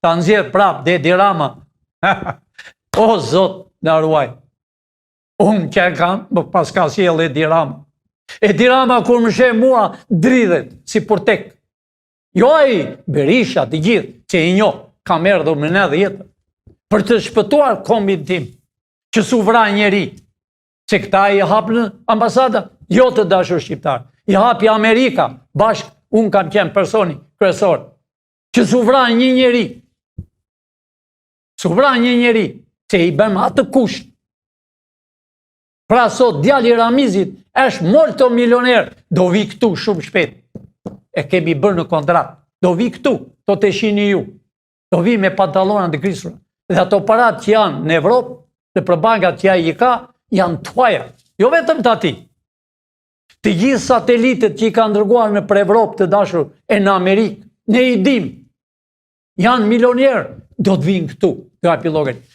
ta nxjerr prap Edi Rama. O Zot, na ruaj. Unë që e kam, pas ka sjell Edi Rama. Edi Rama kur më sheh mua dridhet si portek. Jo ai Berisha të gjithë që i njoh, kam erdhur në 90 për të shpëtuar kombin tim, që su vra njeri, që këta i hapën ambasada, jo të dashur shqiptar, i hapi Amerika, bashkë, unë kam qenë personi kryesor, që su vra një njeri, që i bëm atë kusht. Pra sot djali Ramizit është molto milioner, do vi këtu shumë shpejt. E kemi bërë në kontrat, do vi këtu, do të shini ju, do vi me pantalona të krisura. Dhe ato parat që janë në Evropë, dhe për bankat që i ka, janë tuaja, jo vetëm të ati. Të gjithë satelitet që i ka ndërguar në për Evropë të dashur e në Amerikë, ne i dim, janë milionerë, do të vinë këtu, të apilogën.